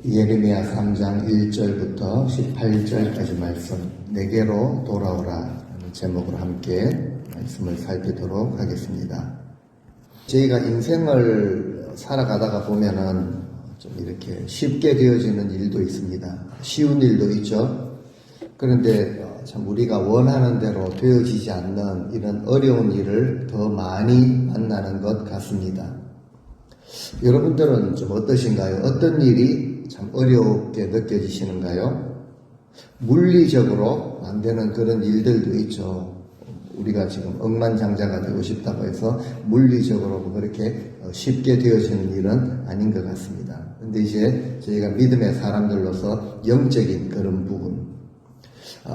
예레미야 3장 1절부터 18절까지 말씀, 내게로 돌아오라 하는 제목으로 함께 말씀을 살피도록 하겠습니다. 저희가 인생을 살아가다가 보면은 좀 이렇게 쉽게 되어지는 일도 있습니다. 쉬운 일도 있죠. 그런데 참 우리가 원하는 대로 되어지지 않는 이런 어려운 일을 더 많이 만나는 것 같습니다. 여러분들은 좀 어떠신가요? 어떤 일이 참 어렵게 느껴지시는가요? 물리적으로 안 되는 그런 일들도 있죠. 우리가 지금 억만장자가 되고 싶다고 해서 물리적으로 그렇게 쉽게 되어지는 일은 아닌 것 같습니다. 근데 이제 저희가 믿음의 사람들로서 영적인 그런 부분,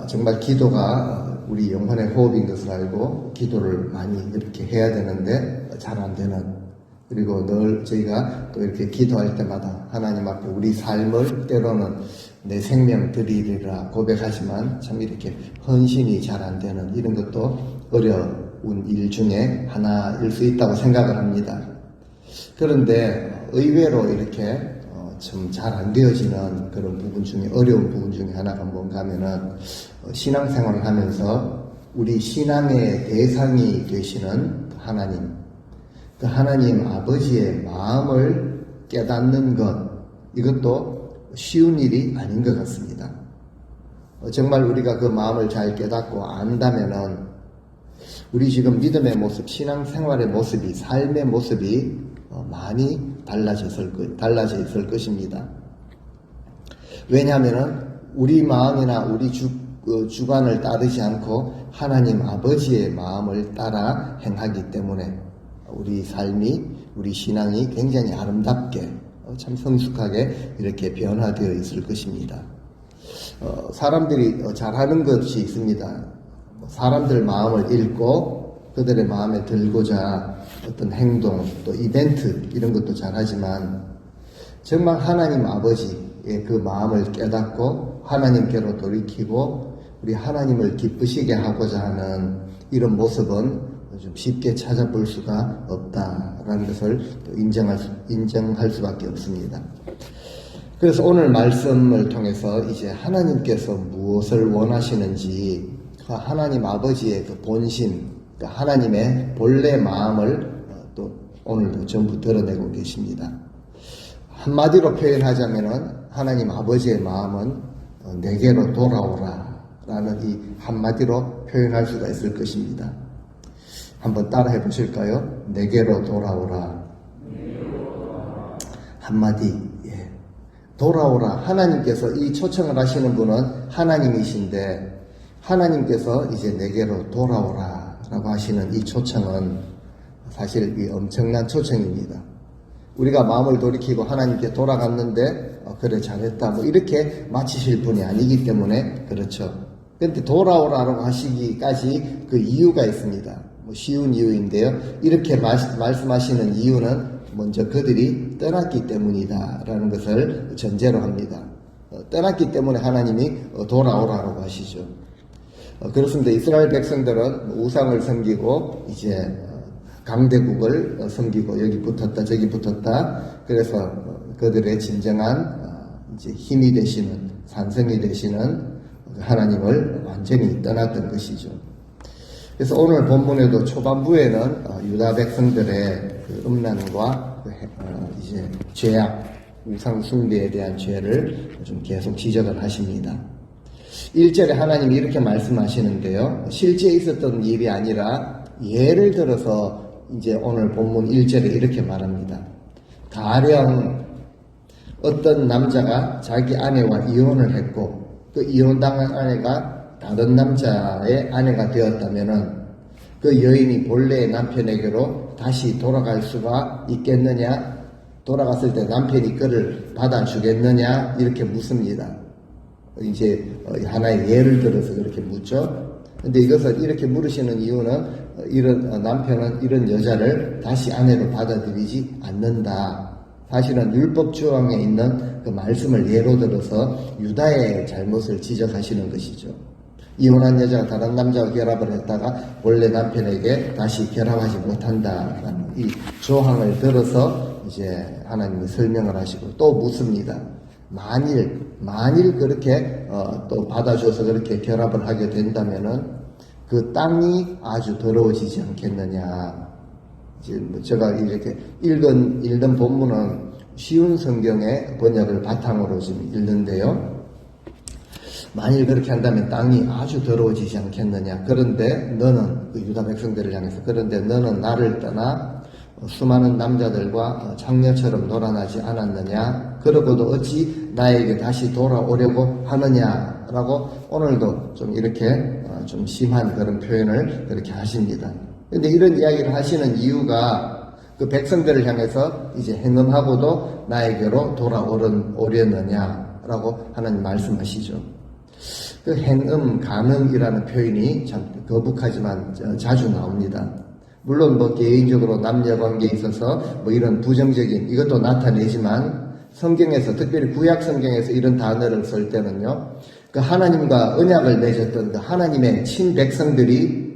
정말 기도가 우리 영혼의 호흡인 것을 알고 기도를 많이 이렇게 해야 되는데 잘 안 되는, 그리고 늘 저희가 또 이렇게 기도할 때마다 하나님 앞에 우리 삶을 때로는 내 생명 드리리라 고백하지만 참 이렇게 헌신이 잘 안 되는 이런 것도 어려운 일 중에 하나일 수 있다고 생각을 합니다. 그런데 의외로 이렇게 좀 잘 안 되어지는 그런 부분 중에, 어려운 부분 중에 하나가 뭔가 하면은 신앙생활을 하면서 우리 신앙의 대상이 되시는 하나님, 그 하나님 아버지의 마음을 깨닫는 것, 이것도 쉬운 일이 아닌 것 같습니다. 정말 우리가 그 마음을 잘 깨닫고 안다면은 우리 지금 믿음의 모습, 신앙생활의 모습이, 삶의 모습이 많이 달라져 있을 것입니다. 왜냐하면은 우리 마음이나 우리 주관을 따르지 않고 하나님 아버지의 마음을 따라 행하기 때문에 우리 삶이, 우리 신앙이 굉장히 아름답게, 참 성숙하게 이렇게 변화되어 있을 것입니다. 사람들이 잘하는 것이 있습니다. 사람들 마음을 읽고 그들의 마음에 들고자 어떤 행동, 또 이벤트 이런 것도 잘하지만 정말 하나님 아버지의 그 마음을 깨닫고 하나님께로 돌이키고 우리 하나님을 기쁘시게 하고자 하는 이런 모습은 좀 쉽게 찾아볼 수가 없다라는 것을 인정할 수밖에 없습니다. 그래서 오늘 말씀을 통해서 이제 하나님께서 무엇을 원하시는지, 하나님 아버지의 그 본심, 하나님의 본래 마음을 또 오늘도 전부 드러내고 계십니다. 한마디로 표현하자면은 하나님 아버지의 마음은 내게로 돌아오라 라는 이 한마디로 표현할 수가 있을 것입니다. 한번 따라해 보실까요? 내게로 돌아오라. 한마디. 돌아오라. 하나님께서 이 초청을 하시는 분은 하나님이신데 하나님께서 이제 내게로 돌아오라 라고 하시는 이 초청은 사실 이 엄청난 초청입니다. 우리가 마음을 돌이키고 하나님께 돌아갔는데 그래 잘했다 뭐 이렇게 마치실 분이 아니기 때문에 그렇죠. 그런데 돌아오라고 하시기까지 그 이유가 있습니다. 쉬운 이유인데요. 이렇게 말씀하시는 이유는 먼저 그들이 떠났기 때문이다 라는 것을 전제로 합니다. 떠났기 때문에 하나님이 돌아오라고 하시죠. 그렇습니다. 이스라엘 백성들은 우상을 섬기고 이제 강대국을 섬기고 여기 붙었다 저기 붙었다, 그래서 그들의 진정한 이제 힘이 되시는, 산성이 되시는 하나님을 완전히 떠났던 것이죠. 그래서 오늘 본문에도 초반부에는 유다 백성들의 그 음란과 이제 죄악, 우상 숭배에 대한 죄를 좀 계속 지적을 하십니다. 1절에 하나님이 이렇게 말씀하시는데요. 실제 있었던 일이 아니라 예를 들어서 이제 오늘 본문 1절에 이렇게 말합니다. 가령 어떤 남자가 자기 아내와 이혼을 했고 그 이혼당한 아내가 다른 남자의 아내가 되었다면은 그 여인이 본래의 남편에게로 다시 돌아갈 수가 있겠느냐? 돌아갔을 때 남편이 그를 받아주겠느냐? 이렇게 묻습니다. 이제 하나의 예를 들어서 그렇게 묻죠. 근데 이것을 이렇게 물으시는 이유는 이런 남편은 이런 여자를 다시 아내로 받아들이지 않는다. 사실은 율법 조항에 있는 그 말씀을 예로 들어서 유다의 잘못을 지적하시는 것이죠. 이혼한 여자가 다른 남자와 결합을 했다가 원래 남편에게 다시 결합하지 못한다라는 이 조항을 들어서 이제 하나님이 설명을 하시고 또 묻습니다. 만일 그렇게 또 받아줘서 그렇게 결합을 하게 된다면은 그 땅이 아주 더러워지지 않겠느냐. 지금 제가 이렇게 읽은 본문은 쉬운 성경의 번역을 바탕으로 지금 읽는데요. 만일 그렇게 한다면 땅이 아주 더러워지지 않겠느냐. 그런데 너는, 그 유다 백성들을 향해서, 그런데 너는 나를 떠나 수많은 남자들과 장녀처럼 놀아나지 않았느냐. 그러고도 어찌 나에게 다시 돌아오려고 하느냐라고 오늘도 좀 이렇게 좀 심한 그런 표현을 그렇게 하십니다. 근데 이런 이야기를 하시는 이유가 그 백성들을 향해서 이제 행음하고도 나에게로 돌아오려느냐라고 하는 말씀하시죠. 그 행음, 가능이라는 표현이 참 거북하지만 자주 나옵니다. 물론 뭐 개인적으로 남녀 관계에 있어서 뭐 이런 부정적인 이것도 나타내지만 성경에서 특별히 구약 성경에서 이런 단어를 쓸 때는요. 그 하나님과 언약을 맺었던 그 하나님의 친백성들이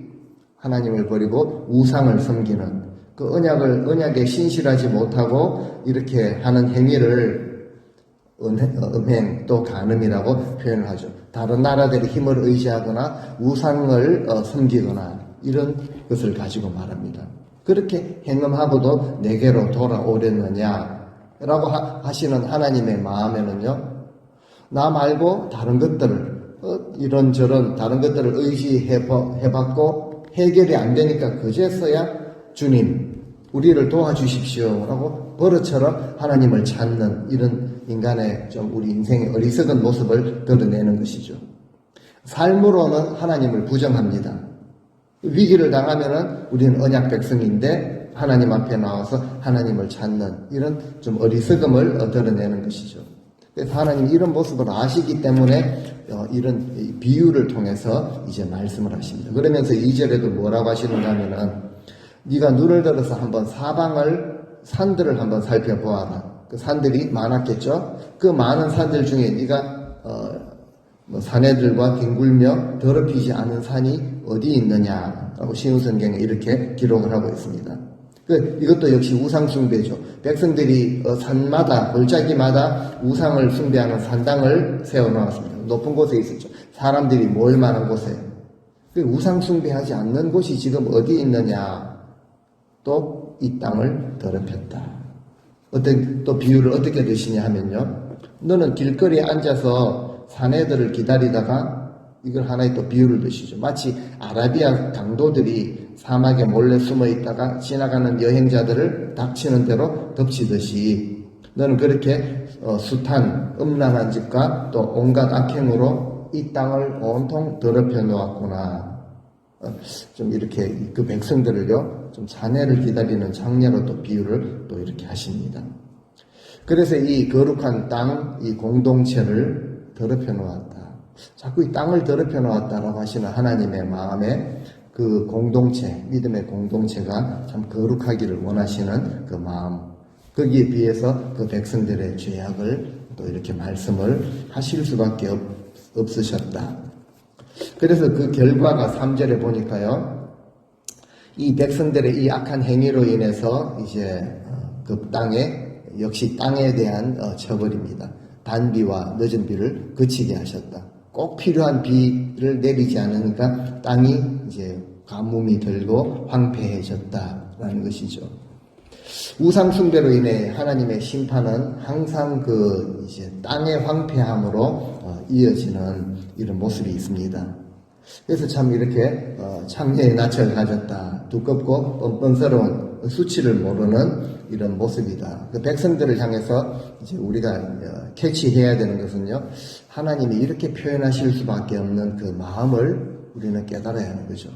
하나님을 버리고 우상을 섬기는 그 언약에 신실하지 못하고 이렇게 하는 행위를 음행 또 간음이라고 표현을 하죠. 다른 나라들의 힘을 의지하거나 우상을 섬기거나 이런 것을 가지고 말합니다. 그렇게 행음하고도 내게로 돌아오려느냐라고 하시는 하나님의 마음에는요. 나 말고 다른 것들을 이런저런 다른 것들을 의지해봤고 해결이 안 되니까 그제서야 주님 우리를 도와주십시오 라고 버릇처럼 하나님을 찾는 이런 인간의 좀 우리 인생의 어리석은 모습을 드러내는 것이죠. 삶으로는 하나님을 부정합니다. 위기를 당하면은 우리는 언약 백성인데 하나님 앞에 나와서 하나님을 찾는 이런 좀 어리석음을 드러내는 것이죠. 그래서 하나님 이런 모습을 아시기 때문에 이런 비유를 통해서 이제 말씀을 하십니다. 그러면서 2절에도 뭐라고 하시는가 하면은 네가 눈을 들어서 한번 산들을 한번 살펴보아라. 그 산들이 많았겠죠. 그 많은 산들 중에 네가 사내들과 뒹굴며 더럽히지 않은 산이 어디 있느냐라고 쉬운 성경에 이렇게 기록을 하고 있습니다. 이것도 역시 우상 숭배죠. 백성들이 산마다 골짜기마다 우상을 숭배하는 산당을 세워놓았습니다. 높은 곳에 있었죠. 사람들이 모일 만한 곳에. 우상 숭배하지 않는 곳이 지금 어디 있느냐. 또 이 땅을 더럽혔다. 또 비유를 어떻게 드시냐 하면요. 너는 길거리에 앉아서 사내들을 기다리다가 이걸 하나의 또 비유를 드시죠. 마치 아라비아 강도들이 사막에 몰래 숨어 있다가 지나가는 여행자들을 닥치는 대로 덮치듯이 너는 그렇게 숱한 음란한 짓과 또 온갖 악행으로 이 땅을 온통 더럽혀 놓았구나. 좀 이렇게 그 백성들을요, 좀 사내를 기다리는 장녀로 또 비유를 또 이렇게 하십니다. 그래서 이 거룩한 땅, 이 공동체를 더럽혀 놓았다. 자꾸 이 땅을 더럽혀 놓았다라고 하시는 하나님의 마음에 그 공동체, 믿음의 공동체가 참 거룩하기를 원하시는 그 마음, 거기에 비해서 그 백성들의 죄악을 또 이렇게 말씀을 하실 수밖에 없으셨다. 그래서 그 결과가 3절에 보니까요, 이 백성들의 이 악한 행위로 인해서 이제 그 역시 땅에 대한 처벌입니다. 단비와 늦은 비를 그치게 하셨다. 꼭 필요한 비를 내리지 않으니까 땅이 이제 가뭄이 들고 황폐해졌다라는 것이죠. 우상숭배로 인해 하나님의 심판은 항상 이제 땅의 황폐함으로 이어지는 이런 모습이 있습니다. 그래서 참 이렇게 창녀의 낯을 가졌다. 두껍고 뻔뻔스러운 수치를 모르는 이런 모습이다. 그 백성들을 향해서 이제 우리가 캐치해야 되는 것은요, 하나님이 이렇게 표현하실 수밖에 없는 그 마음을 우리는 깨달아야 하는 거죠.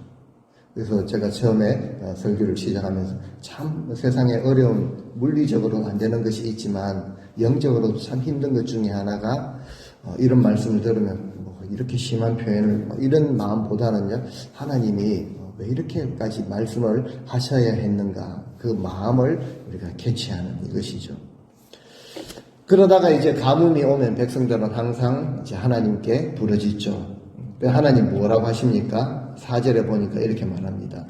그래서 제가 처음에 설교를 시작하면서 참 세상에 어려운 물리적으로는 안 되는 것이 있지만 영적으로도 참 힘든 것 중에 하나가 이런 말씀을 들으면 이렇게 심한 표현을 이런 마음보다는요 하나님이 왜 이렇게까지 말씀을 하셔야 했는가 그 마음을 우리가 캐치하는 이것이죠. 그러다가 이제 가뭄이 오면 백성들은 항상 이제 하나님께 부르짖죠. 하나님 뭐라고 하십니까? 4절에 보니까 이렇게 말합니다.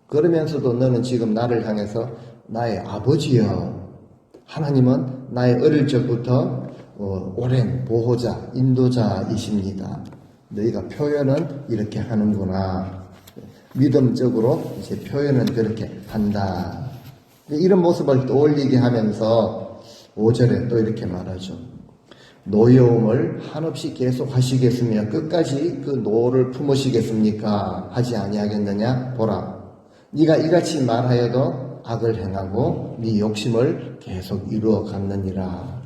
그러면서도 너는 지금 나를 향해서 나의 아버지여. 하나님은 나의 어릴 적부터 오랜 보호자, 인도자이십니다. 너희가 표현은 이렇게 하는구나. 믿음적으로 이제 표현은 그렇게 한다. 이런 모습을 떠올리게 하면서 5절에 또 이렇게 말하죠. 노여움을 한없이 계속 하시겠으며 끝까지 그 노를 품으시겠습니까? 하지 아니하겠느냐? 보라. 네가 이같이 말하여도 악을 행하고 네 욕심을 계속 이루어 갔느니라.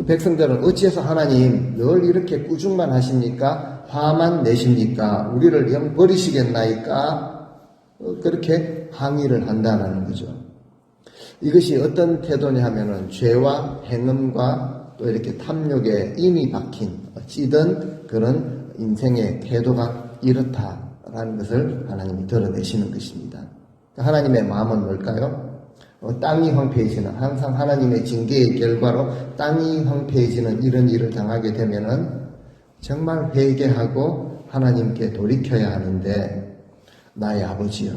백성들은 어찌해서 하나님 늘 이렇게 꾸중만 하십니까? 화만 내십니까? 우리를 영 버리시겠나이까? 그렇게 항의를 한다는 거죠. 이것이 어떤 태도냐 하면은 죄와 행음과 또 이렇게 탐욕에 인이 박힌 찌든 그런 인생의 태도가 이렇다라는 것을 하나님이 드러내시는 것입니다. 하나님의 마음은 뭘까요? 땅이 황폐해지는 항상 하나님의 징계의 결과로 땅이 황폐해지는 이런 일을 당하게 되면은 정말 회개하고 하나님께 돌이켜야 하는데 나의 아버지여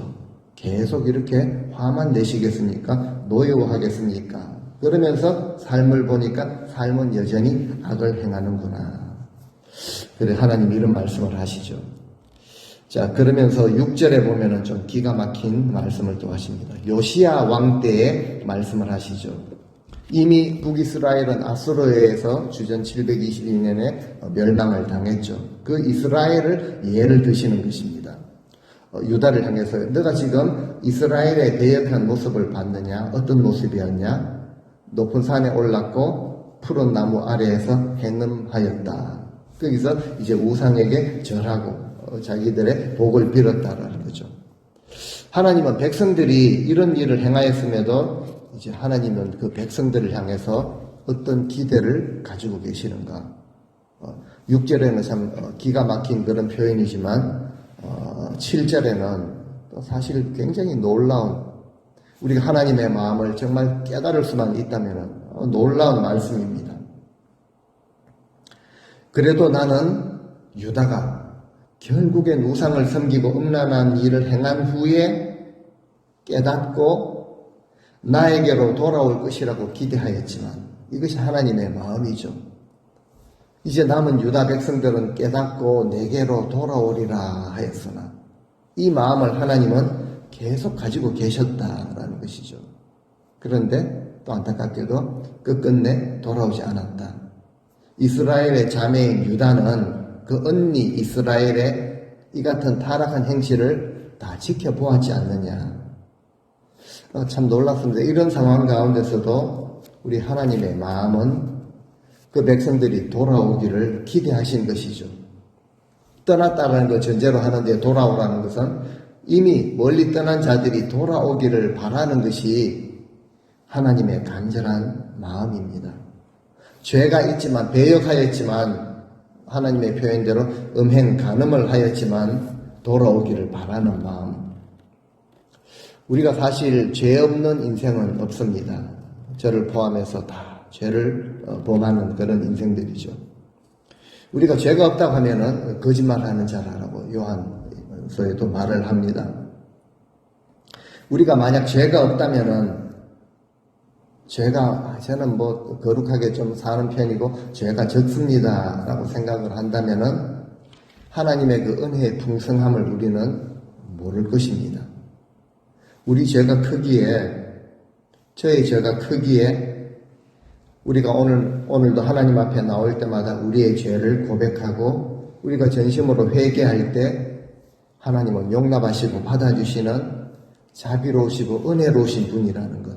계속 이렇게 화만 내시겠습니까? 노여워하겠습니까? 그러면서 삶을 보니까 삶은 여전히 악을 행하는구나. 그래 하나님 이런 말씀을 하시죠. 자 그러면서 6절에 보면은 좀 기가 막힌 말씀을 또 하십니다. 요시야 왕 때에 말씀을 하시죠. 이미 북이스라엘은 아수르에 의해서 주전 722년에 멸망을 당했죠. 그 이스라엘을 예를 드시는 것입니다. 유다를 향해서 너가 지금 이스라엘의 배역한 모습을 봤느냐? 어떤 모습이었냐? 높은 산에 올랐고 푸른 나무 아래에서 행음하였다. 거기서 이제 우상에게 절하고 자기들의 복을 빌었다라는 거죠. 하나님은 백성들이 이런 일을 행하였음에도 이제 하나님은 그 백성들을 향해서 어떤 기대를 가지고 계시는가? 6절에는 참 기가 막힌 그런 표현이지만 7절에는 또 사실 굉장히 놀라운 우리가 하나님의 마음을 정말 깨달을 수만 있다면 놀라운 말씀입니다. 그래도 나는 유다가 결국엔 우상을 섬기고 음란한 일을 행한 후에 깨닫고 나에게로 돌아올 것이라고 기대하였지만 이것이 하나님의 마음이죠. 이제 남은 유다 백성들은 깨닫고 내게로 돌아오리라 하였으나 이 마음을 하나님은 계속 가지고 계셨다라는 것이죠. 그런데 또 안타깝게도 끝끝내 돌아오지 않았다. 이스라엘의 자매인 유다는 그 언니 이스라엘의 이 같은 타락한 행실을 다 지켜보았지 않느냐. 참 놀랍습니다. 이런 상황 가운데서도 우리 하나님의 마음은 그 백성들이 돌아오기를 기대하신 것이죠. 떠났다라는 것 전제로 하는데 돌아오라는 것은 이미 멀리 떠난 자들이 돌아오기를 바라는 것이 하나님의 간절한 마음입니다. 죄가 있지만 배역하였지만 하나님의 표현대로 음행 간음을 하였지만 돌아오기를 바라는 마음. 우리가 사실 죄 없는 인생은 없습니다. 저를 포함해서 다 죄를 범하는 그런 인생들이죠. 우리가 죄가 없다고 하면은 거짓말하는 자라고 요한서에도 말을 합니다. 우리가 만약 죄가 없다면은 저는 뭐 거룩하게 좀 사는 편이고 죄가 적습니다 라고 생각을 한다면은 하나님의 그 은혜의 풍성함을 우리는 모를 것입니다. 우리 죄가 크기에 저의 죄가 크기에 우리가 오늘도 하나님 앞에 나올 때마다 우리의 죄를 고백하고 우리가 전심으로 회개할 때 하나님은 용납하시고 받아주시는 자비로우시고 은혜로우신 분이라는 것.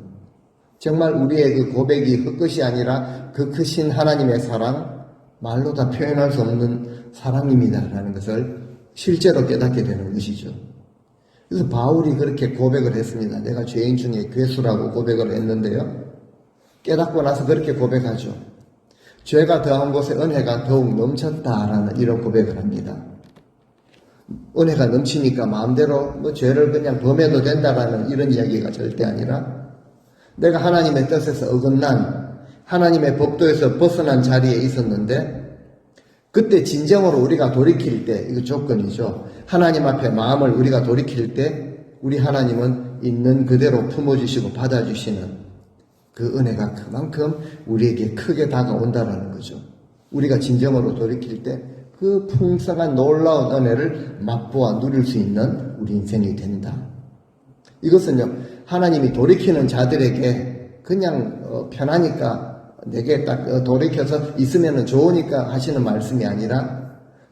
정말 우리의 그 고백이 헛것이 아니라 그 크신 하나님의 사랑, 말로 다 표현할 수 없는 사랑입니다라는 것을 실제로 깨닫게 되는 것이죠. 그래서 바울이 그렇게 고백을 했습니다. 내가 죄인 중에 괴수라고 고백을 했는데요. 깨닫고 나서 그렇게 고백하죠. 죄가 더한 곳에 은혜가 더욱 넘쳤다라는 이런 고백을 합니다. 은혜가 넘치니까 마음대로 죄를 그냥 범해도 된다라는 이런 이야기가 절대 아니라 내가 하나님의 뜻에서 어긋난 하나님의 법도에서 벗어난 자리에 있었는데 그때 진정으로 우리가 돌이킬 때 이거 조건이죠. 하나님 앞에 마음을 우리가 돌이킬 때 우리 하나님은 있는 그대로 품어주시고 받아주시는 그 은혜가 그만큼 우리에게 크게 다가온다라는 거죠. 우리가 진정으로 돌이킬 때 그 풍성한 놀라운 은혜를 맛보아 누릴 수 있는 우리 인생이 된다. 이것은요, 하나님이 돌이키는 자들에게 그냥 편하니까 내게 딱 돌이켜서 있으면 좋으니까 하시는 말씀이 아니라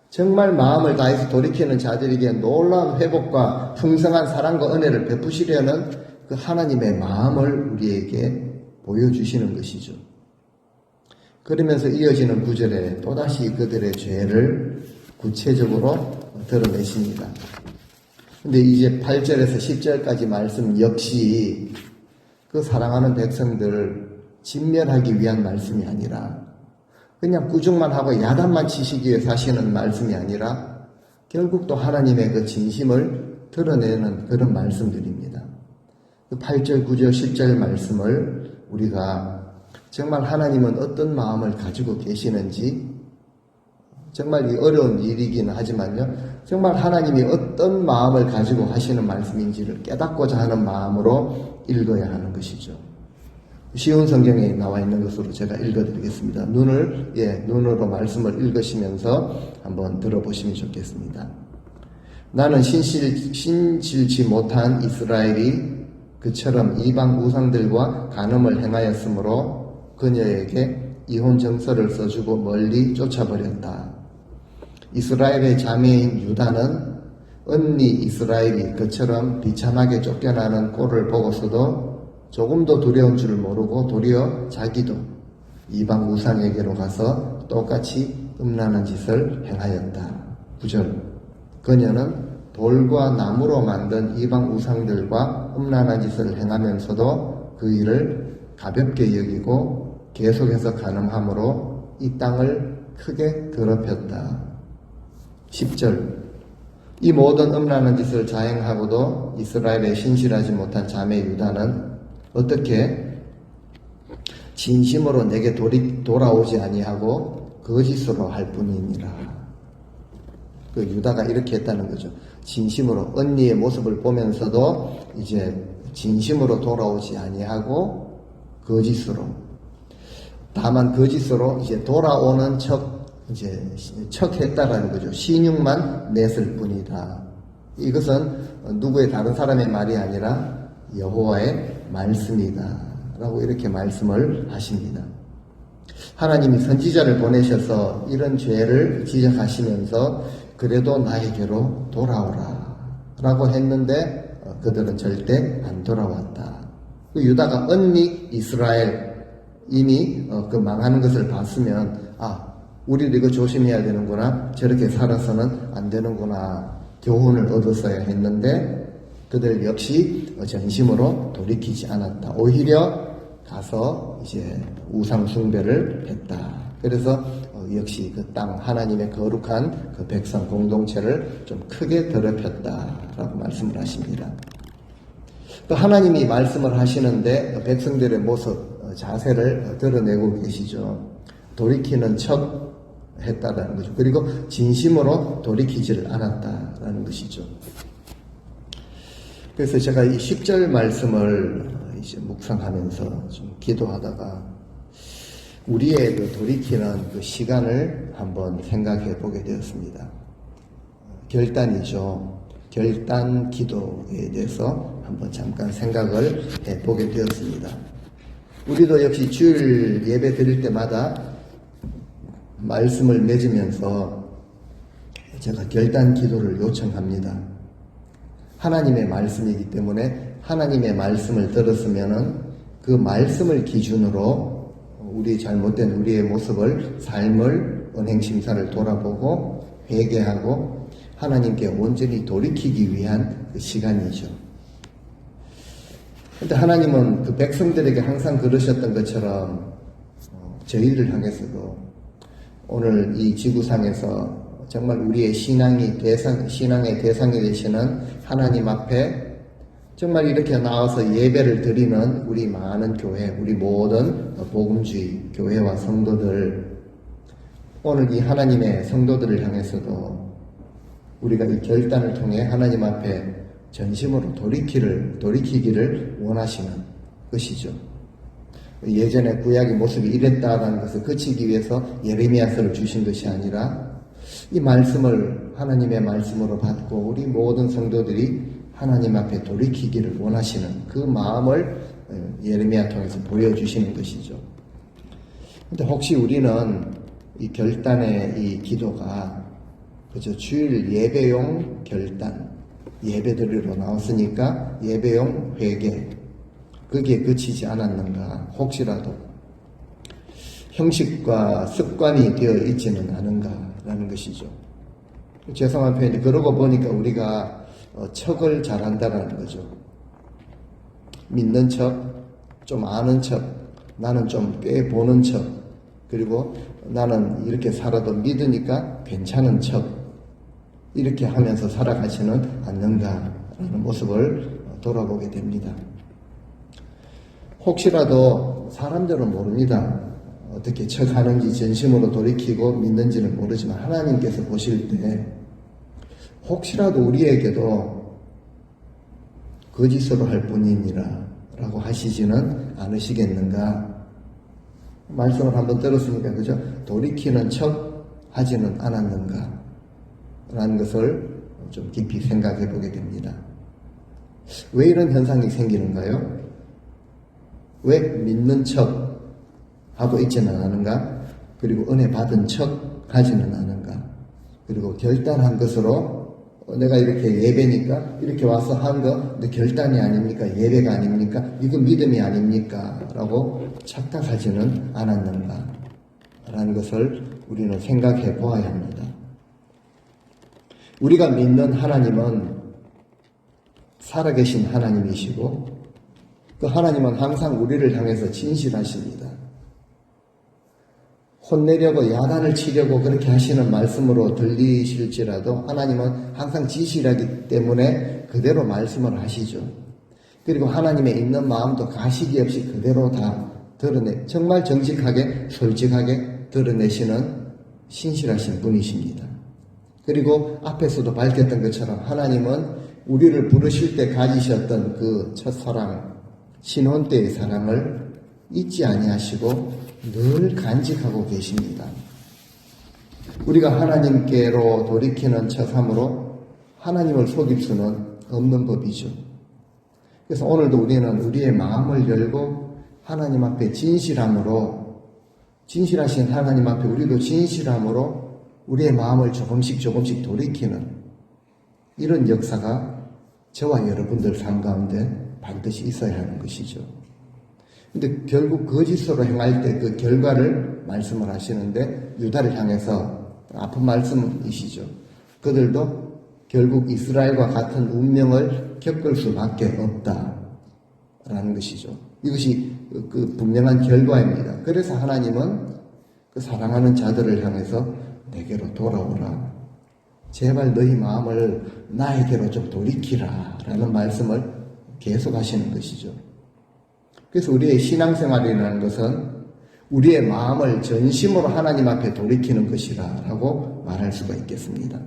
정말 마음을 다해서 돌이키는 자들에게 놀라운 회복과 풍성한 사랑과 은혜를 베푸시려는 그 하나님의 마음을 우리에게 보여주시는 것이죠. 그러면서 이어지는 구절에 또다시 그들의 죄를 구체적으로 드러내십니다. 근데 이제 8절에서 10절까지 말씀 역시 그 사랑하는 백성들 진멸하기 위한 말씀이 아니라 그냥 꾸중만 하고 야단만 치시기 위해 사시는 말씀이 아니라 결국 또 하나님의 그 진심을 드러내는 그런 말씀들입니다. 그 8절, 9절, 10절 말씀을 우리가 정말 하나님은 어떤 마음을 가지고 계시는지 정말 이 어려운 일이긴 하지만요. 정말 하나님이 어떤 마음을 가지고 하시는 말씀인지를 깨닫고자 하는 마음으로 읽어야 하는 것이죠. 쉬운 성경에 나와 있는 것으로 제가 읽어드리겠습니다. 눈으로 말씀을 읽으시면서 한번 들어보시면 좋겠습니다. 나는 신실치 못한 이스라엘이 그처럼 이방 우상들과 간음을 행하였으므로 그녀에게 이혼 정서를 써주고 멀리 쫓아버렸다. 이스라엘의 자매인 유다는 언니 이스라엘이 그처럼 비참하게 쫓겨나는 꼴을 보고서도 조금도 두려운 줄 모르고 도리어 자기도 이방 우상에게로 가서 똑같이 음란한 짓을 행하였다. 9절. 그녀는 돌과 나무로 만든 이방 우상들과 음란한 짓을 행하면서도 그 일을 가볍게 여기고 계속해서 간음함으로 이 땅을 크게 더럽혔다. 10절. 이 모든 음란한 짓을 자행하고도 이스라엘에 신실하지 못한 자매 유다는 어떻게 진심으로 내게 돌아오지 아니하고 거짓으로 할 뿐이니라. 그 유다가 이렇게 했다는 거죠. 진심으로 언니의 모습을 보면서도 이제 진심으로 돌아오지 아니하고 거짓으로, 다만 거짓으로 이제 돌아오는 척했다라는 거죠. 신용만 냈을 뿐이다. 이것은 누구의 다른 사람의 말이 아니라 여호와의 말씀이다 라고 이렇게 말씀을 하십니다. 하나님이 선지자를 보내셔서 이런 죄를 지적하시면서 그래도 나에게로 돌아오라 라고 했는데 그들은 절대 안 돌아왔다. 그 유다가 언니 이스라엘 이미 그 망하는 것을 봤으면 우리도 이거 조심해야 되는구나, 저렇게 살아서는 안 되는구나 교훈을 얻었어야 했는데 그들 역시 전심으로 돌이키지 않았다. 오히려 가서 이제 우상 숭배를 했다. 그래서 역시 그 땅 하나님의 거룩한 그 백성 공동체를 좀 크게 더럽혔다라고 말씀을 하십니다. 또 하나님이 말씀을 하시는데 백성들의 모습, 자세를 드러내고 계시죠. 돌이키는 척 했다라는 거죠. 그리고 진심으로 돌이키지를 않았다라는 것이죠. 그래서 제가 이 10절 말씀을 이제 묵상하면서 좀 기도하다가 우리의 그 돌이키는 그 시간을 한번 생각해 보게 되었습니다. 결단이죠. 결단 기도에 대해서 한번 잠깐 생각을 해 보게 되었습니다. 우리도 역시 주일 예배 드릴 때마다 말씀을 맺으면서 제가 결단 기도를 요청합니다. 하나님의 말씀이기 때문에 하나님의 말씀을 들었으면은 그 말씀을 기준으로 우리 잘못된 우리의 모습을, 삶을, 언행심사를 돌아보고 회개하고 하나님께 온전히 돌이키기 위한 그 시간이죠. 근데 하나님은 그 백성들에게 항상 그러셨던 것처럼 저희를 향해서도 오늘 이 지구상에서 정말 우리의 신앙의 대상이 되시는 하나님 앞에 정말 이렇게 나와서 예배를 드리는 우리 많은 교회, 우리 모든 복음주의 교회와 성도들, 오늘 이 하나님의 성도들을 향해서도 우리가 이 결단을 통해 하나님 앞에 전심으로 돌이키기를 원하시는 것이죠. 예전에 구약의 모습이 이랬다라는 것을 그치기 위해서 예레미야서를 주신 것이 아니라 이 말씀을 하나님의 말씀으로 받고 우리 모든 성도들이 하나님 앞에 돌이키기를 원하시는 그 마음을 예레미야 통해서 보여주시는 것이죠. 근데 혹시 우리는 이 결단의 이 기도가 그저 주일 예배용 결단, 예배 드리러 나왔으니까 예배용 회개, 거기에 그치지 않았는가, 혹시라도 형식과 습관이 되어 있지는 않은가라는 것이죠. 죄송한 표현이, 그러고 보니까 우리가 척을 잘한다라는 거죠. 믿는 척, 좀 아는 척, 나는 좀 꽤 보는 척, 그리고 나는 이렇게 살아도 믿으니까 괜찮은 척, 이렇게 하면서 살아가지는 않는가라는 모습을 돌아보게 됩니다. 혹시라도 사람들은 모릅니다. 어떻게 척하는지, 전심으로 돌이키고 믿는지는 모르지만 하나님께서 보실 때 혹시라도 우리에게도 거짓으로 할 뿐이니라 라고 하시지는 않으시겠는가. 말씀을 한번 들었으니까 그죠? 돌이키는 척 하지는 않았는가 라는 것을 좀 깊이 생각해 보게 됩니다. 왜 이런 현상이 생기는가요? 왜 믿는 척 하고 있지는 않은가? 그리고 은혜 받은 척 하지는 않은가? 그리고 결단한 것으로 내가 이렇게 예배니까 이렇게 와서 한 거 근데 결단이 아닙니까? 예배가 아닙니까? 이거 믿음이 아닙니까? 라고 착각하지는 않았는가? 라는 것을 우리는 생각해 보아야 합니다. 우리가 믿는 하나님은 살아계신 하나님이시고 그 하나님은 항상 우리를 향해서 진실하십니다. 혼내려고 야단을 치려고 그렇게 하시는 말씀으로 들리실지라도 하나님은 항상 진실하기 때문에 그대로 말씀을 하시죠. 그리고 하나님의 있는 마음도 가시기 없이 그대로 다 정말 정직하게 솔직하게 드러내시는 신실하신 분이십니다. 그리고 앞에서도 밝혔던 것처럼 하나님은 우리를 부르실 때 가지셨던 그 첫사랑, 신혼 때의 사랑을 잊지 아니하시고 늘 간직하고 계십니다. 우리가 하나님께로 돌이키는 척함으로 하나님을 속일 수는 없는 법이죠. 그래서 오늘도 우리는 우리의 마음을 열고 하나님 앞에 진실함으로, 진실하신 하나님 앞에 우리도 진실함으로 우리의 마음을 조금씩 돌이키는 이런 역사가 저와 여러분들 삶 가운데 반드시 있어야 하는 것이죠. 근데 결국 거짓으로 행할 때 그 결과를 말씀을 하시는데 유다를 향해서 아픈 말씀이시죠. 그들도 결국 이스라엘과 같은 운명을 겪을 수밖에 없다라는 것이죠. 이것이 그 분명한 결과입니다. 그래서 하나님은 그 사랑하는 자들을 향해서 내게로 돌아오라. 제발 너희 마음을 나에게로 좀 돌이키라 라는 말씀을 계속 하시는 것이죠. 그래서 우리의 신앙생활이라는 것은 우리의 마음을 전심으로 하나님 앞에 돌이키는 것이라 라고 말할 수가 있겠습니다.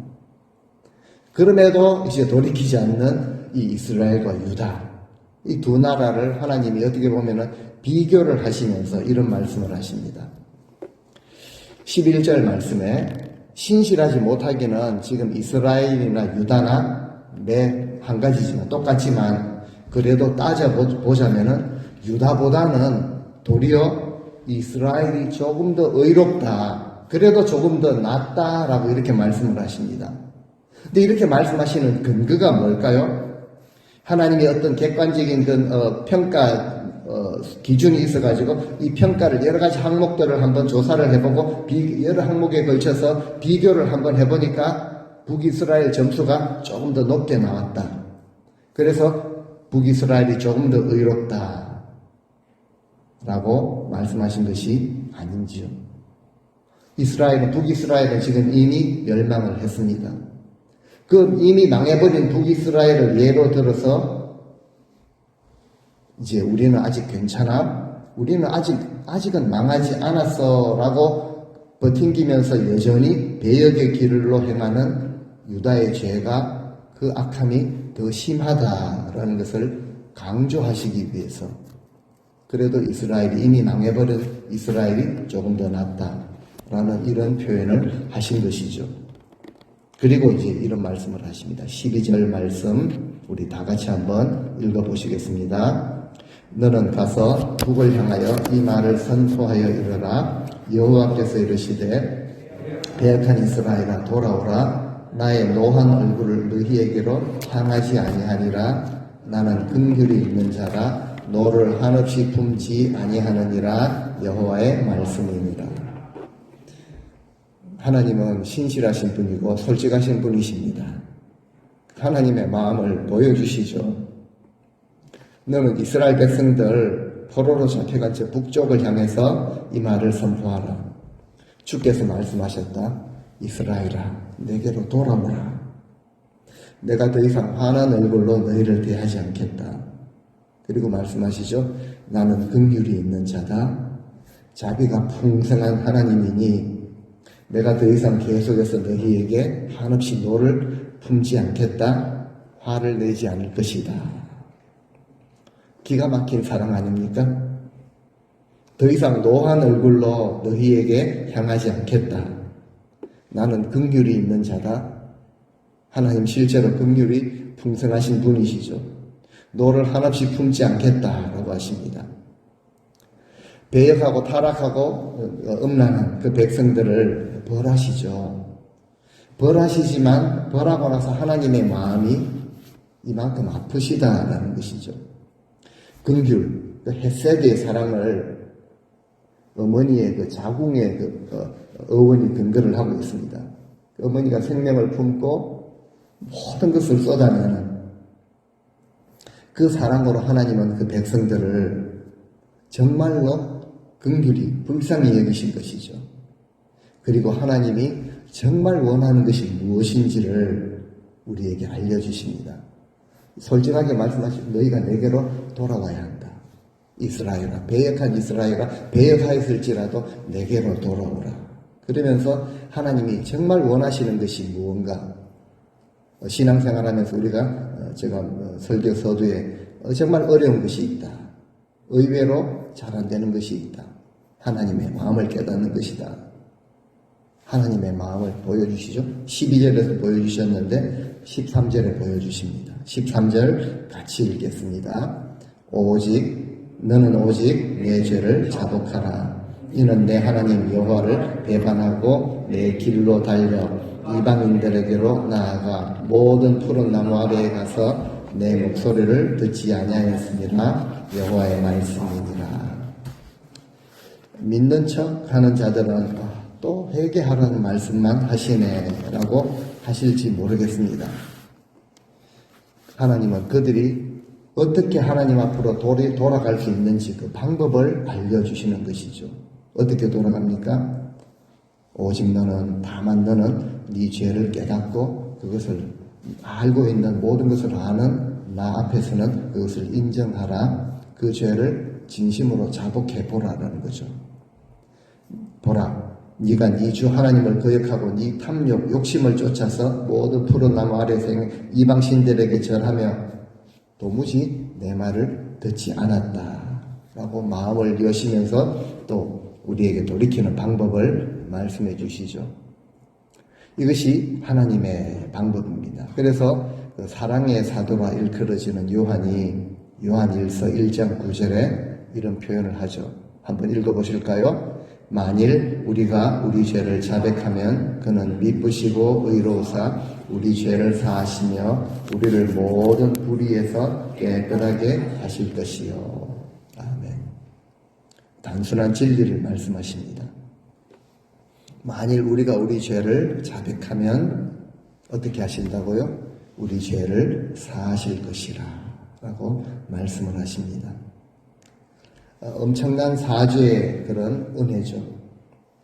그럼에도 이제 돌이키지 않는 이 이스라엘과 유다, 이 두 나라를 하나님이 어떻게 보면은 비교를 하시면서 이런 말씀을 하십니다. 11절 말씀에 신실하지 못하기는 지금 이스라엘이나 유다나 매 한 가지지만 똑같지만 그래도 따져보자면은 유다보다는 도리어 이스라엘이 조금 더 의롭다. 그래도 조금 더 낫다라고 이렇게 말씀을 하십니다. 근데 이렇게 말씀하시는 근거가 뭘까요? 하나님이 어떤 객관적인 평가 기준이 있어가지고 이 평가를 여러 가지 항목들을 한번 조사를 해보고 여러 항목에 걸쳐서 비교를 한번 해보니까 북이스라엘 점수가 조금 더 높게 나왔다. 그래서 북이스라엘이 조금 더 의롭다 라고 말씀하신 것이 아닌지요. 북이스라엘은 지금 이미 멸망을 했습니다. 그 이미 망해버린 북이스라엘을 예로 들어서 이제 우리는 아직 괜찮아? 우리는 아직은 망하지 않았어 라고 버팅기면서 여전히 배역의 길로 행하는 유다의 죄가 그 악함이 더 심하다라는 것을 강조하시기 위해서 그래도 이미 망해버린 이스라엘이 조금 더 낫다라는 이런 표현을 하신 것이죠. 그리고 이제 이런 말씀을 하십니다. 12절 말씀 우리 다 같이 한번 읽어보시겠습니다. 너는 가서 북을 향하여 이 말을 선포하여 이르라. 여호와께서 이르시되 배역한 이스라엘아 돌아오라. 나의 노한 얼굴을 너희에게로 향하지 아니하니라. 나는 긍휼이 있는 자라. 너를 한없이 품지 아니하느니라. 여호와의 말씀이니라. 하나님은 신실하신 분이고 솔직하신 분이십니다. 하나님의 마음을 보여주시죠. 너는 이스라엘 백성들 포로로 잡혀간 채 북쪽을 향해서 이 말을 선포하라. 주께서 말씀하셨다. 이스라엘아 내게로 돌아오라. 내가 더 이상 환한 얼굴로 너희를 대하지 않겠다. 그리고 말씀하시죠. 나는 긍휼이 있는 자다. 자비가 풍성한 하나님이니 내가 더 이상 계속해서 너희에게 한없이 너를 품지 않겠다. 화를 내지 않을 것이다. 기가 막힌 사랑 아닙니까? 더 이상 노한 얼굴로 너희에게 향하지 않겠다. 나는 긍휼이 있는 자다. 하나님 실제로 긍휼이 풍성하신 분이시죠. 너를 한없이 품지 않겠다라고 하십니다. 배역하고 타락하고 음란한 그 백성들을 벌하시죠. 벌하시지만 벌하고 나서 하나님의 마음이 이만큼 아프시다라는 것이죠. 긍휼, 그 헤세드의 사랑을 어머니의 그 자궁의 어원이 근거를 하고 있습니다. 어머니가 생명을 품고 모든 것을 쏟아내는 그 사랑으로 하나님은 그 백성들을 정말로 긍휼히 불쌍히 여기신 것이죠. 그리고 하나님이 정말 원하는 것이 무엇인지를 우리에게 알려주십니다. 솔직하게 말씀하시고 너희가 내게로 돌아와야 한다. 이스라엘아, 배역한 이스라엘아, 배역하였을지라도 내게로 돌아오라. 그러면서 하나님이 정말 원하시는 것이 무언가? 신앙생활하면서 제가 설교 서두에 정말 어려운 것이 있다. 의외로 잘 안 되는 것이 있다. 하나님의 마음을 깨닫는 것이다. 하나님의 마음을 보여주시죠. 12절에서 보여주셨는데 13절에 보여주십니다. 13절 같이 읽겠습니다. 너는 오직 내 죄를 자복하라. 이는 내 하나님 여호와를 배반하고 내 길로 달려 이방인들에게로 나아가 모든 푸른 나무 아래에 가서 내 목소리를 듣지 아니하였으니라. 여호와의 말씀이니라. 믿는 척 하는 자들은 또 회개하라는 말씀만 하시네 라고 하실지 모르겠습니다. 하나님은 그들이 어떻게 하나님 앞으로 돌아갈 수 있는지 그 방법을 알려주시는 것이죠. 어떻게 돌아갑니까? 오직 다만 너는 네 죄를 깨닫고 그것을 알고 있는 모든 것을 아는 나 앞에서는 그것을 인정하라. 그 죄를 진심으로 자복해 보라라는 거죠. 보라, 네가 네 주 하나님을 거역하고 네 탐욕, 욕심을 쫓아서 모든 푸른 나무 아래에서 이방 신들에게 절하며 도무지 내 말을 듣지 않았다 라고 마음을 여시면서 또 우리에게 돌이키는 방법을 말씀해 주시죠. 이것이 하나님의 방법입니다. 그래서 그 사랑의 사도가 일컬어지는 요한이 요한일서 1장 9절에 이런 표현을 하죠. 한번 읽어보실까요? 만일 우리가 우리 죄를 자백하면 그는 미쁘시고 의로우사 우리 죄를 사하시며 우리를 모든 불의에서 깨끗하게 하실 것이요. 아멘. 단순한 진리를 말씀하십니다. 만일 우리가 우리 죄를 자백하면 어떻게 하신다고요? 우리 죄를 사하실 것이라 라고 말씀을 하십니다. 엄청난 사죄의 그런 은혜죠.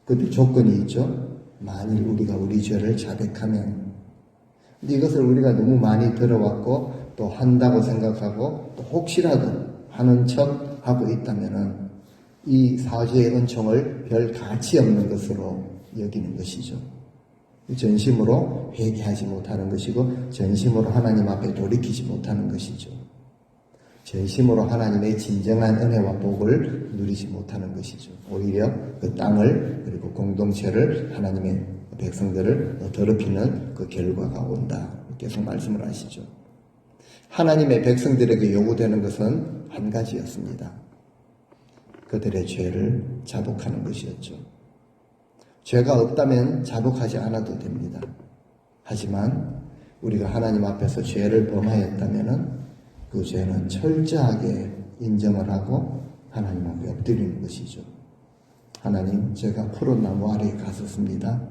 근데 조건이 있죠. 만일 우리가 우리 죄를 자백하면. 근데 이것을 우리가 너무 많이 들어왔고 또 한다고 생각하고 또 혹시라도 하는 척 하고 있다면은 이 사죄의 은총을 별 가치 없는 것으로 여기는 것이죠. 전심으로 회개하지 못하는 것이고 전심으로 하나님 앞에 돌이키지 못하는 것이죠. 전심으로 하나님의 진정한 은혜와 복을 누리지 못하는 것이죠. 오히려 그 땅을 그리고 공동체를 하나님의 백성들을 더럽히는 그 결과가 온다. 계속 말씀을 하시죠. 하나님의 백성들에게 요구되는 것은 한 가지였습니다. 그들의 죄를 자복하는 것이었죠. 죄가 없다면 자복하지 않아도 됩니다. 하지만 우리가 하나님 앞에서 죄를 범하였다면 그 죄는 철저하게 인정을 하고 하나님 앞에 엎드리는 것이죠. 하나님, 제가 푸른 나무 아래에 갔었습니다.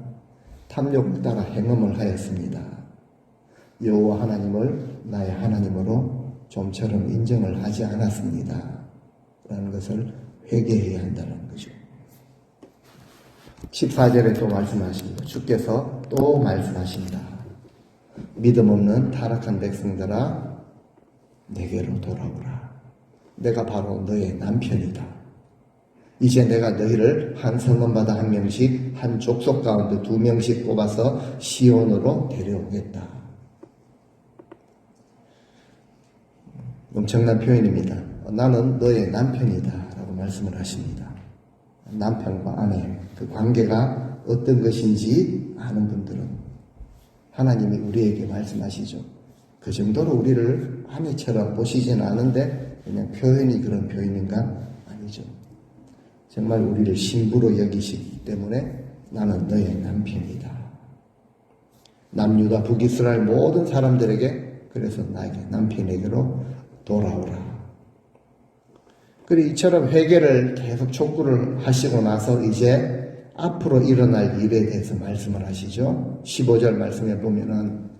탐욕을 따라 행음을 하였습니다. 여호와 하나님을 나의 하나님으로 좀처럼 인정을 하지 않았습니다. 라는 것을 회개해야 한다는 거죠. 14절에 또 말씀하십니다. 주께서 또 말씀하신다. 믿음 없는 타락한 백성들아 내게로 돌아오라. 내가 바로 너의 남편이다. 이제 내가 너희를 한 성읍마다 한 명씩, 한 족속 가운데 2명씩 뽑아서 시온으로 데려오겠다. 엄청난 표현입니다. 나는 너의 남편이다 라고 말씀을 하십니다. 남편과 아내 그 관계가 어떤 것인지 아는 분들은 하나님이 우리에게 말씀하시죠. 그 정도로 우리를 아내처럼 보시지는 않은데 그냥 표현이 그런 표현인가? 아니죠. 정말 우리를 신부로 여기시기 때문에 나는 너의 남편이다. 남유다 북이스라엘 모든 사람들에게 그래서 나에게 남편에게로 돌아오라. 그리고 이처럼 회개를 계속 촉구를 하시고 나서 이제 앞으로 일어날 일에 대해서 말씀을 하시죠. 15절 말씀에 보면은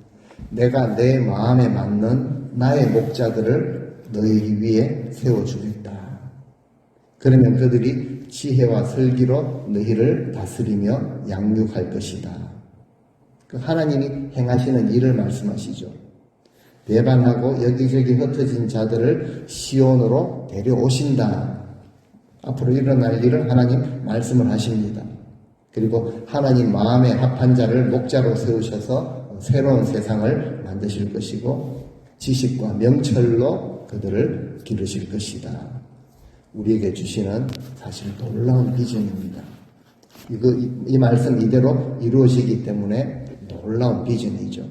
내가 내 마음에 맞는 나의 목자들을 너희 위에 세워주겠다. 그러면 그들이 지혜와 슬기로 너희를 다스리며 양육할 것이다. 그 하나님이 행하시는 일을 말씀하시죠. 배반하고 여기저기 흩어진 자들을 시온으로 데려오신다. 앞으로 일어날 일을 하나님 말씀을 하십니다. 그리고 하나님 마음에 합한 자를 목자로 세우셔서 새로운 세상을 만드실 것이고 지식과 명철로 그들을 기르실 것이다. 우리에게 주시는 사실 놀라운 비전입니다. 이 말씀 이대로 이루어지기 때문에 놀라운 비전이죠.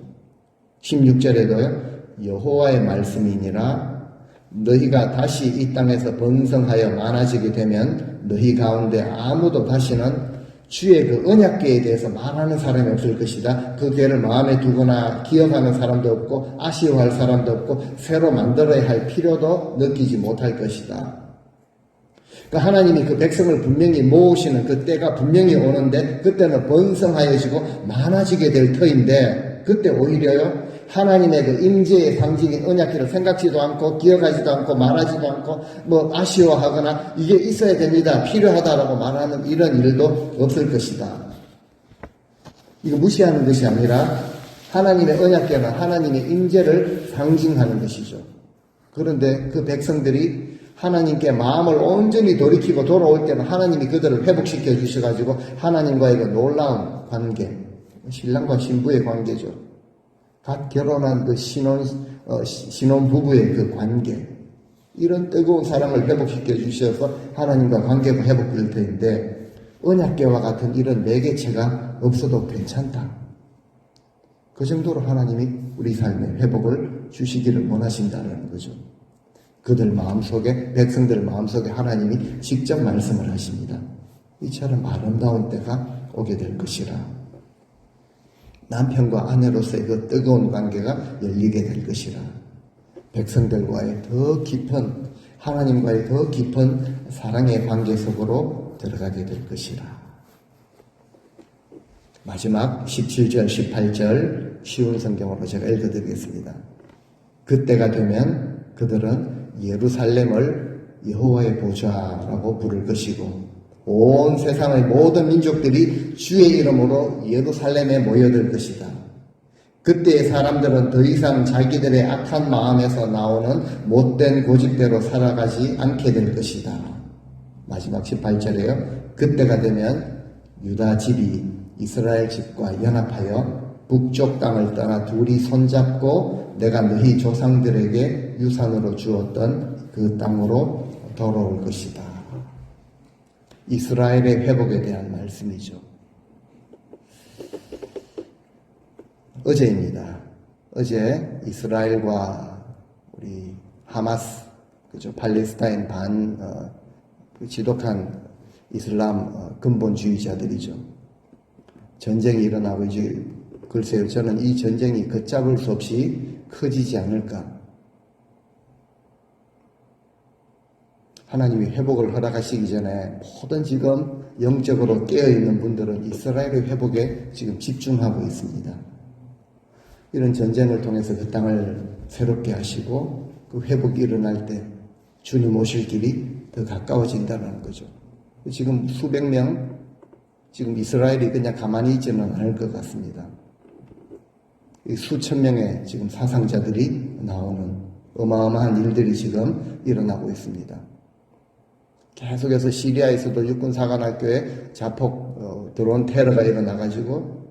16절에도요. 여호와의 말씀이니라 너희가 다시 이 땅에서 번성하여 많아지게 되면 너희 가운데 아무도 다시는 주의 그 언약궤에 대해서 말하는 사람이 없을 것이다. 그 궤를 마음에 두거나 기억하는 사람도 없고 아쉬워할 사람도 없고 새로 만들어야 할 필요도 느끼지 못할 것이다. 그러니까 하나님이 그 백성을 분명히 모으시는 그 때가 분명히 오는데 그때는 번성하여지고 많아지게 될 터인데 그때 오히려요. 하나님의 그 임재의 상징인 언약궤를 생각지도 않고 기억하지도 않고 말하지도 않고 뭐 아쉬워하거나 이게 있어야 됩니다. 필요하다라고 말하는 이런 일도 없을 것이다. 이거 무시하는 것이 아니라 하나님의 언약궤는 하나님의 임재를 상징하는 것이죠. 그런데 그 백성들이 하나님께 마음을 온전히 돌이키고 돌아올 때는 하나님이 그들을 회복시켜 주셔가지고 하나님과의 그 놀라운 관계, 신랑과 신부의 관계죠. 갓 결혼한 그 신혼 부부의 그 관계, 이런 뜨거운 사랑을 회복시켜 주셔서 하나님과 관계가 회복될 터인데 언약궤와 같은 이런 매개체가 없어도 괜찮다. 그 정도로 하나님이 우리 삶의 회복을 주시기를 원하신다는 거죠. 그들 마음속에, 백성들 마음속에 하나님이 직접 말씀을 하십니다. 이처럼 아름다운 때가 오게 될 것이라. 남편과 아내로서의 그 뜨거운 관계가 열리게 될 것이라. 백성들과의 더 깊은, 하나님과의 더 깊은 사랑의 관계 속으로 들어가게 될 것이라. 마지막 17절, 18절 쉬운 성경으로 제가 읽어드리겠습니다. 그때가 되면 그들은 예루살렘을 여호와의 보좌라고 부를 것이고 온 세상의 모든 민족들이 주의 이름으로 예루살렘에 모여들 것이다. 그때의 사람들은 더 이상 자기들의 악한 마음에서 나오는 못된 고집대로 살아가지 않게 될 것이다. 마지막 18절에요. 그때가 되면 유다 집이 이스라엘 집과 연합하여 북쪽 땅을 떠나 둘이 손잡고 내가 너희 조상들에게 유산으로 주었던 그 땅으로 돌아올 것이다. 이스라엘의 회복에 대한 말씀이죠. 어제입니다. 어제 이스라엘과 우리 하마스, 그죠? 팔레스타인 지독한 이슬람 근본주의자들이죠. 전쟁이 일어나고 이제 글쎄요, 저는 이 전쟁이 걷잡을 수 없이 커지지 않을까. 하나님이 회복을 허락하시기 전에 모든 지금 영적으로 깨어있는 분들은 이스라엘의 회복에 지금 집중하고 있습니다. 이런 전쟁을 통해서 그 땅을 새롭게 하시고 그 회복이 일어날 때 주님 오실 길이 더 가까워진다는 거죠. 지금 수백 명, 지금 이스라엘이 그냥 가만히 있지는 않을 것 같습니다. 수천 명의 지금 사상자들이 나오는 어마어마한 일들이 지금 일어나고 있습니다. 계속해서 시리아에서도 육군사관학교에 자폭 드론 테러가 일어나가지고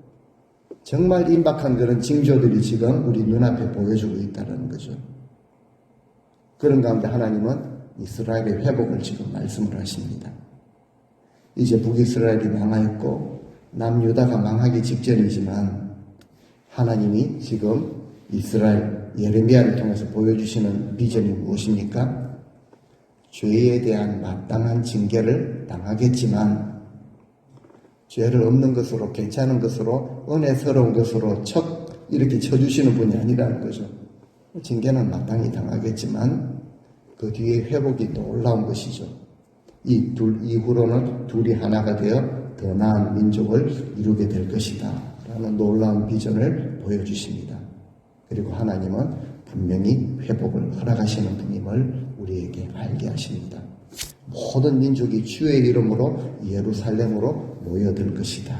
정말 임박한 그런 징조들이 지금 우리 눈앞에 보여주고 있다는 거죠. 그런 가운데 하나님은 이스라엘의 회복을 지금 말씀을 하십니다. 이제 북이스라엘이 망하였고 남유다가 망하기 직전이지만 하나님이 지금 이스라엘 예레미야를 통해서 보여주시는 비전이 무엇입니까? 죄에 대한 마땅한 징계를 당하겠지만 죄를 없는 것으로 괜찮은 것으로 은혜스러운 것으로 척 이렇게 쳐주시는 분이 아니라는 거죠. 징계는 마땅히 당하겠지만 그 뒤에 회복이 놀라운 것이죠. 이 둘 이후로는 둘이 하나가 되어 더 나은 민족을 이루게 될 것이다 라는 놀라운 비전을 보여주십니다. 그리고 하나님은 분명히 회복을 허락하시는 분임을 우리에게 알게 하십니다. 모든 민족이 주의 이름으로 예루살렘으로 모여들 것이다.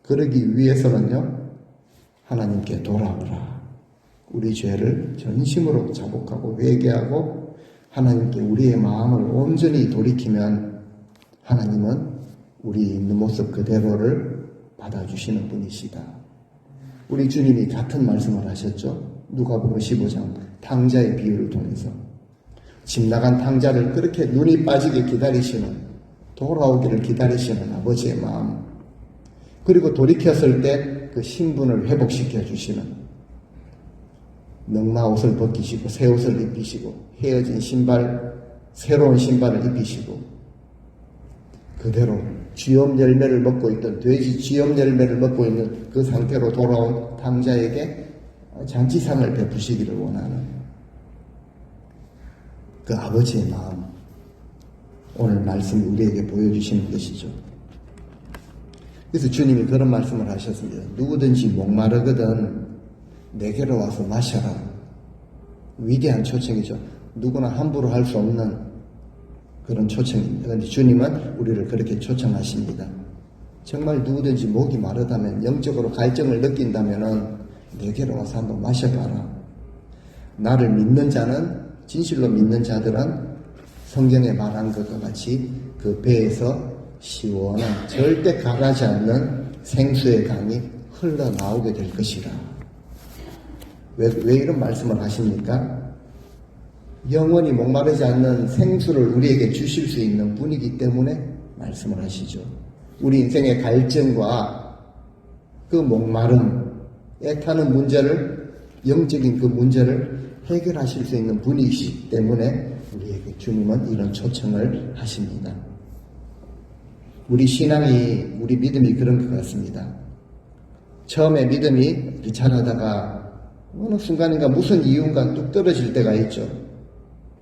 그러기 위해서는요, 하나님께 돌아오라. 우리 죄를 전심으로 자복하고 회개하고 하나님께 우리의 마음을 온전히 돌이키면 하나님은 우리 있는 모습 그대로를 받아주시는 분이시다. 우리 주님이 같은 말씀을 하셨죠. 누가복음 15장 탕자의 비유를 통해서 집 나간 탕자를 그렇게 눈이 빠지게 기다리시는, 돌아오기를 기다리시는 아버지의 마음, 그리고 돌이켰을 때 그 신분을 회복시켜 주시는, 명마 옷을 벗기시고 새 옷을 입히시고 헤어진 신발, 새로운 신발을 입히시고 그대로 쥐엄 열매를 먹고 있던, 돼지 쥐엄 열매를 먹고 있는 그 상태로 돌아온 탕자에게 잔치상을 베푸시기를 원하는 그 아버지의 마음, 오늘 말씀이 우리에게 보여주시는 것이죠. 그래서 주님이 그런 말씀을 하셨습니다. 누구든지 목마르거든 내게로 와서 마셔라. 위대한 초청이죠. 누구나 함부로 할 수 없는 그런 초청입니다. 그런데 주님은 우리를 그렇게 초청하십니다. 정말 누구든지 목이 마르다면, 영적으로 갈증을 느낀다면 내게로 와서 한번 마셔봐라. 나를 믿는 자는, 진실로 믿는 자들은 성경에 말한 것과 같이 그 배에서 시원한, 절대 가라지 않는 생수의 강이 흘러나오게 될 것이라. 왜 이런 말씀을 하십니까? 영원히 목마르지 않는 생수를 우리에게 주실 수 있는 분이기 때문에 말씀을 하시죠. 우리 인생의 갈증과 그 목마름, 애타는 문제를, 영적인 그 문제를 해결하실 수 있는 분이시기 때문에 우리에게 주님은 이런 초청을 하십니다. 우리 신앙이, 우리 믿음이 그런 것 같습니다. 처음에 믿음이 비참하다가 어느 순간인가 무슨 이유인가 뚝 떨어질 때가 있죠.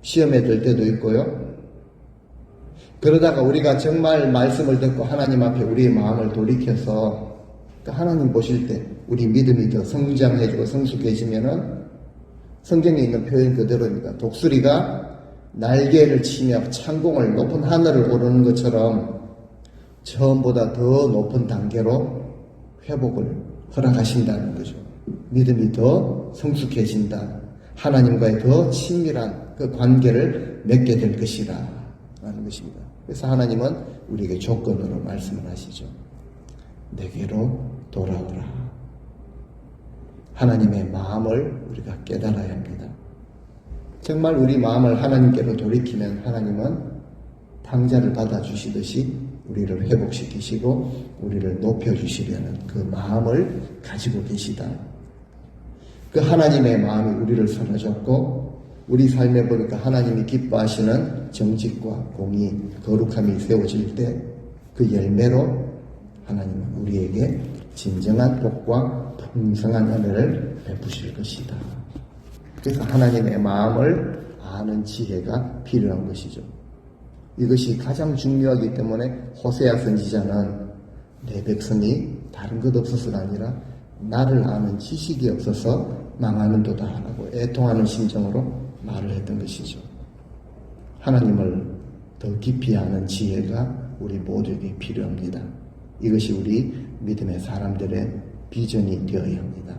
시험에 들 때도 있고요. 그러다가 우리가 정말 말씀을 듣고 하나님 앞에 우리의 마음을 돌이켜서 또 하나님 보실 때 우리 믿음이 더 성장해지고 성숙해지면은 성경에 있는 표현 그대로입니다. 독수리가 날개를 치며 창공을 높은 하늘을 오르는 것처럼 처음보다 더 높은 단계로 회복을 허락하신다는 거죠. 믿음이 더 성숙해진다. 하나님과의 더 친밀한 그 관계를 맺게 될 것이라 라는 것입니다. 그래서 하나님은 우리에게 조건으로 말씀을 하시죠. 내게로 돌아오라. 하나님의 마음을 우리가 깨달아야 합니다. 정말 우리 마음을 하나님께로 돌이키면 하나님은 탕자를 받아주시듯이 우리를 회복시키시고 우리를 높여주시려는 그 마음을 가지고 계시다. 그 하나님의 마음이 우리를 사로잡고 우리 삶에 보니까 하나님이 기뻐하시는 정직과 공의, 거룩함이 세워질 때 그 열매로 하나님은 우리에게 진정한 복과 풍성한 은혜를 베푸실 것이다. 그래서 하나님의 마음을 아는 지혜가 필요한 것이죠. 이것이 가장 중요하기 때문에 호세아 선지자는 내 백성이 다른 것 없어서가 아니라 나를 아는 지식이 없어서 망하는도다 하고 애통하는 심정으로 말을 했던 것이죠. 하나님을 더 깊이 아는 지혜가 우리 모두에게 필요합니다. 이것이 우리 믿음의 사람들의 비전이 되어야 합니다.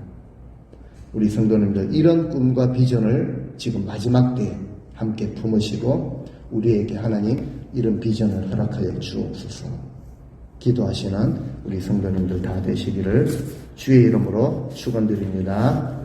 우리 성도님들 이런 꿈과 비전을 지금 마지막 때에 함께 품으시고 우리에게 하나님 이런 비전을 허락하여 주옵소서. 기도하시는 우리 성도님들 다 되시기를 주의 이름으로 축원드립니다.